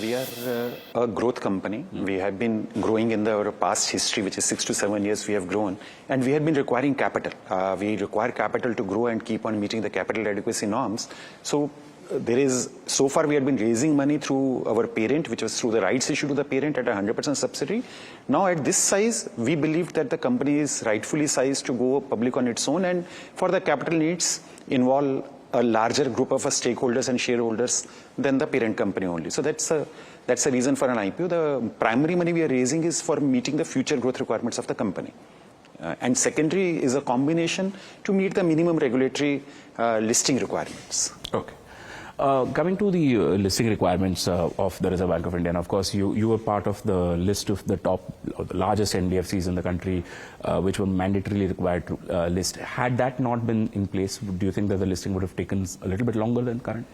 We are a growth company. We have been growing in our past history, which is 6 to 7 years we have grown, and we have been requiring capital. We require capital to grow and keep on meeting the capital adequacy norms. So so far we had been raising money through our parent, which was through the rights issue to the parent at a 100% subsidiary. Now at this size, we believe that the company is rightfully sized to go public on its own, and for the capital needs involve a larger group of stakeholders and shareholders than the parent company only. So that's a reason for an IPO. The primary money we are raising is for meeting the future growth requirements of the company. And secondary is a combination to meet the minimum regulatory listing requirements. Okay. Coming to the listing requirements of the Reserve Bank of India, and of course you were part of the list of the top, the largest NBFCs in the country which were mandatorily required to list. Had that not been in place, do you think that the listing would have taken a little bit longer than current?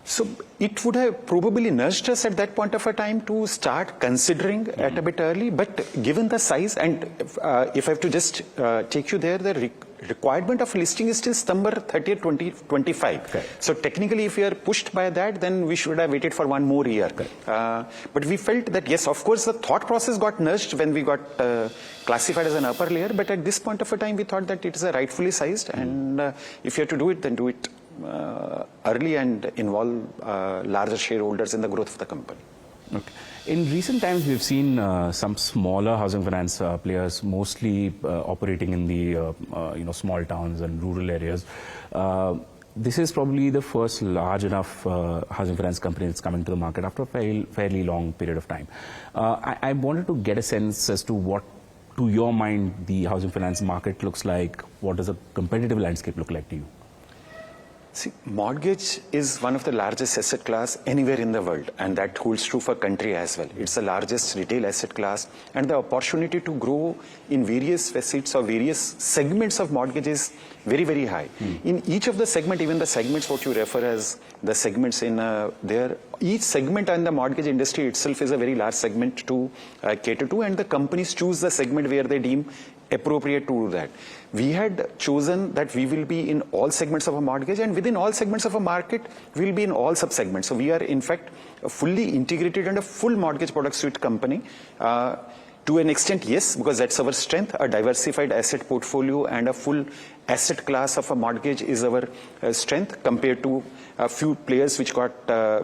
So it would have probably nudged us at that point of a time to start considering at a bit early, but given the size, and if I have to just take you there, the requirement of listing is till September 30th, 2025. Okay. So technically, if we are pushed by that, then we should have waited for one more year. Okay. But we felt that, yes, of course, the thought process got nudged when we got classified as an upper layer, but at this point of a time, we thought that it is a rightfully sized, and if you have to do it, then do it early and involve larger shareholders in the growth of the company. Okay. In recent times, we've seen some smaller housing finance players, mostly operating in the small towns and rural areas. This is probably the first large enough housing finance company that's coming to the market after a fairly long period of time. I wanted to get a sense as to what, to your mind, the housing finance market looks like. What does a competitive landscape look like to you? See, mortgage is one of the largest asset class anywhere in the world, and that holds true for country as well. It's the largest retail asset class, and the opportunity to grow in various facets or various segments of mortgage is very, very high. In each of the segment, even the segments what you refer as the segments in there, each segment in the mortgage industry itself is a very large segment to cater to, and the companies choose the segment where they deem appropriate to do that. We had chosen that we will be in all segments of a mortgage, and within all segments of a market, we will be in all sub-segments. So we are, in fact, a fully integrated and a full mortgage product suite company. To an extent, yes, because that's our strength. A diversified asset portfolio and a full asset class of a mortgage is our strength compared to a few players which are our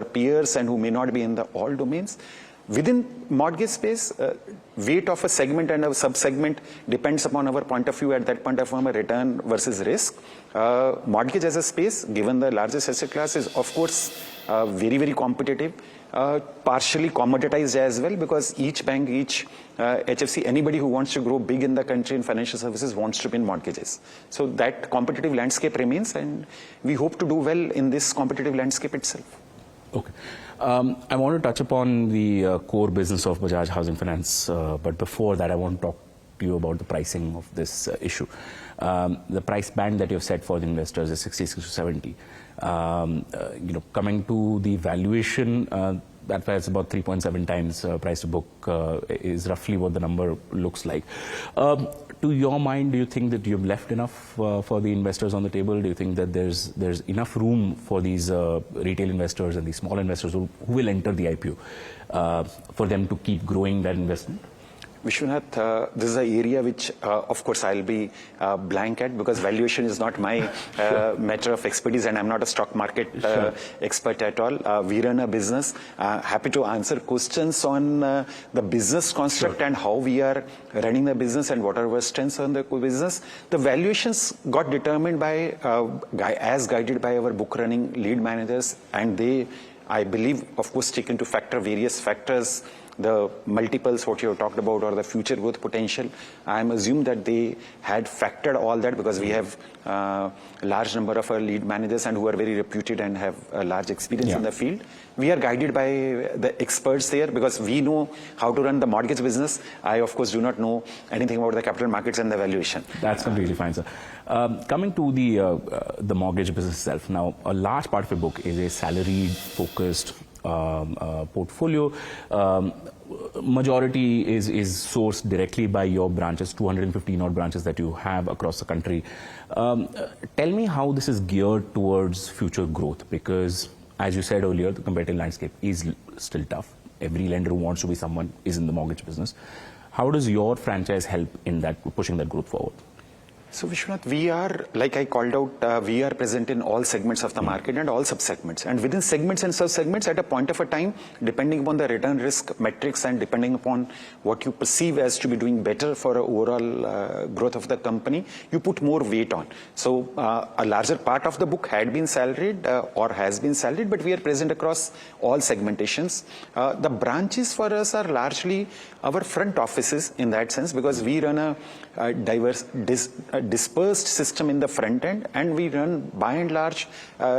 peers and who may not be in the all domains. Within mortgage space, weight of a segment and a sub-segment depends upon our point of view at that point of time, a return versus risk. Mortgage as a space, given the largest asset class, is of course very, very competitive, partially commoditized as well, because each bank, each HFC, anybody who wants to grow big in the country in financial services wants to be in mortgages. So that competitive landscape remains, and we hope to do well in this competitive landscape itself. Okay. I want to touch upon the core business of Bajaj Housing Finance, but before that I want to talk to you about the pricing of this issue. The price band that you've set for the investors is 66 to 70. Coming to the valuation, that was about 3.7 times price to book is roughly what the number looks like. To your mind, do you think that you've left enough for the investors on the table? Do you think that there's enough room for these retail investors and these small investors who will enter the IPO for them to keep growing that investment? Vishwanath, this is an area which, of course, I'll be blank at, because valuation is not my matter of expertise, and I'm not a stock market expert at all. We run a business. Happy to answer questions on the business construct and how we are running the business and what are our strengths on the business. The valuations got determined by, as guided by our book running lead managers, and they, I believe, of course, take into factor various factors, the multiples, what you have talked about, or the future growth potential. I am assumed that they had factored all that, because we have a large number of our lead managers and who are very reputed and have a large experience in the field. We are guided by the experts there, because we know how to run the mortgage business. I, of course, do not know anything about the capital markets and the valuation. That's completely fine, sir. Coming to the mortgage business itself, now a large part of your book is a salaried-focused portfolio. Majority is sourced directly by your branches, 215 odd branches that you have across the country. Tell me how this is geared towards future growth, because as you said earlier, the competitive landscape is still tough. Every lender who wants to be someone is in the mortgage business. How does your franchise help in that, pushing that growth forward? So Vishwanath, we are, like I called out, we are present in all segments of the market and all sub-segments. And within segments and sub-segments, at a point of a time, depending upon the return risk metrics and depending upon what you perceive as to be doing better for overall growth of the company, you put more weight on. So a larger part of the book had been salaried or has been salaried, but we are present across all segmentations. The branches for us are largely our front offices in that sense, because we run a dispersed system in the front end, and we run by and large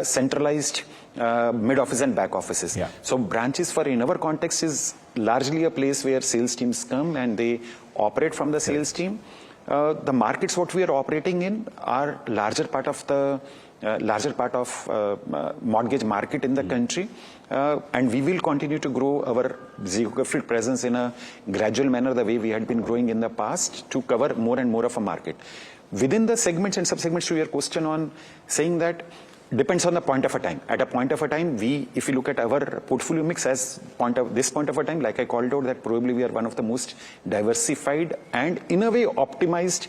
centralized mid office and back offices. Yeah. So branches for in our context is largely a place where sales teams come and they operate from the sales team. The markets what we are operating in are larger part of the mortgage market in the country, and we will continue to grow our geographic presence in a gradual manner the way we had been growing in the past to cover more and more of a market. Within the segments and sub-segments, to your question on saying that depends on the point of a time. At a point of a time, if you look at our portfolio mix as this point of a time, like I called out, that probably we are one of the most diversified and in a way optimized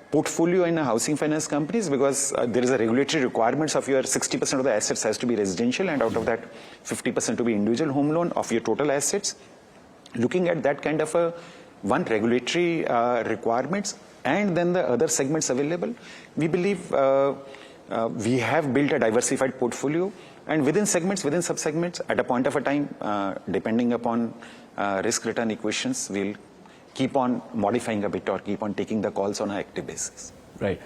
portfolio in a housing finance companies, because there is a regulatory requirements of your 60% of the assets has to be residential, and out of that 50% to be individual home loan of your total assets. Looking at that kind of a one regulatory requirements and then the other segments available, we believe we have built a diversified portfolio, and within segments, within sub-segments, at a point of a time, depending upon risk-return equations, we'll keep on modifying a bit or keep on taking the calls on an active basis. Right.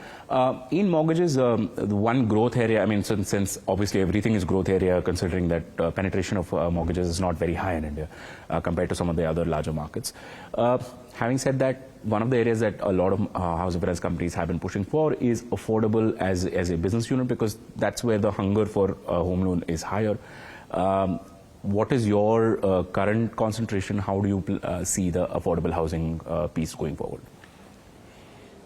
In mortgages, the one growth area, I mean, since obviously everything is growth area, considering that penetration of mortgages is not very high in India compared to some of the other larger markets. Having said that, one of the areas that a lot of housing finance companies have been pushing for is affordable as a business unit, because that's where the hunger for home loan is higher. What is your current concentration? How do you see the affordable housing piece going forward?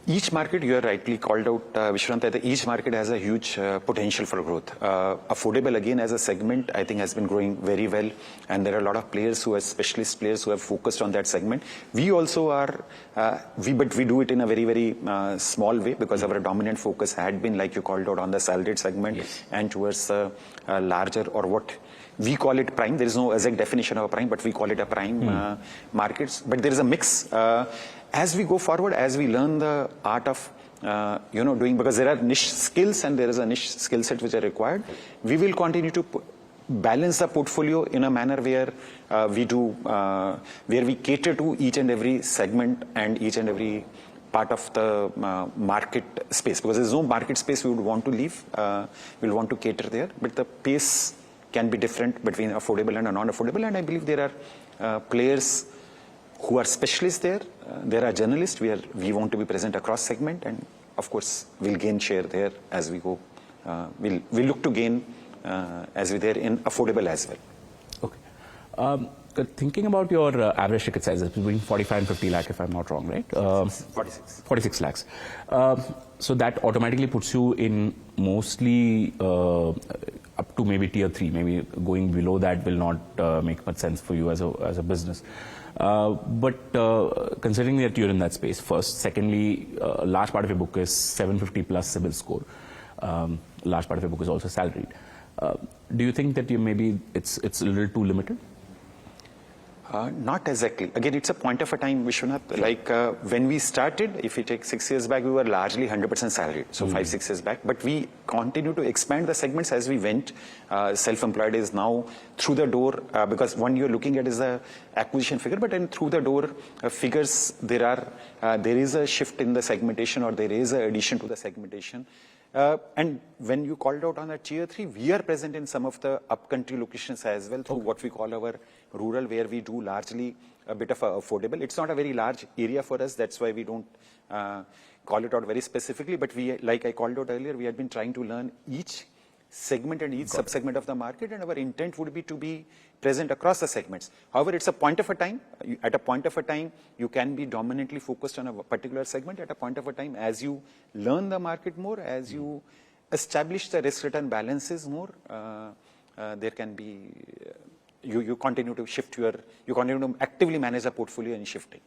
Each market, you are rightly called out, Vishwanath, that each market has a huge potential for growth. Affordable, again, as a segment, I think has been growing very well, and there are a lot of players who are specialist players who have focused on that segment. We also are, but we do it in a very, very small way, because our dominant focus had been, like you called out, on the salaried segment. Yes. And towards larger, or what we call it, prime. There is no exact definition of a prime, but we call it a prime markets. But there is a mix. As we go forward, as we learn the art of doing, because there are niche skills and there is a niche skill set which are required, we will continue to balance the portfolio in a manner where we cater to each and every segment and each and every part of the market space, because there is no market space we would want to leave. We'll want to cater there, but the pace can be different between affordable and a non-affordable, and I believe there are players who are specialists there. There are journalists. We want to be present across segment, and of course we'll gain share there as we go. We'll look to gain as we there in affordable as well. Okay. Thinking about your average ticket sizes between 45 and 50 lakh, if I'm not wrong, right? 46 lakhs. So that automatically puts you in mostly up to maybe tier 3. Maybe going below that will not make much sense for you as a business. But considering that you're in that space, first. Secondly, a large part of your book is 750 plus CIBIL score. Large part of your book is also salaried. Do you think that maybe it's a little too limited? Not exactly. Again, it's a point of a time, Vishwanath. Like when we started, if you take 6 years back, we were largely 100% salaried. So 5-6 years back. But we continue to expand the segments as we went. Self-employed is now through the door, because one you're looking at is the acquisition figure, but then through the door figures, there is a shift in the segmentation, or there is an addition to the segmentation. And when you called out on that tier 3, we are present in some of the upcountry locations as well through what we call our rural, where we do largely a bit of affordable. It's not a very large area for us. That's why we don't call it out very specifically. But we, like I called out earlier, we had been trying to learn each segment and each sub-segment of the market, and our intent would be to be present across the segments. However, it's a point of a time. At a point of a time, you can be dominantly focused on a particular segment. At a point of a time, as you learn the market more, as you establish the risk-return balances more, there can be, you continue to shift you continue to actively manage a portfolio and shifting.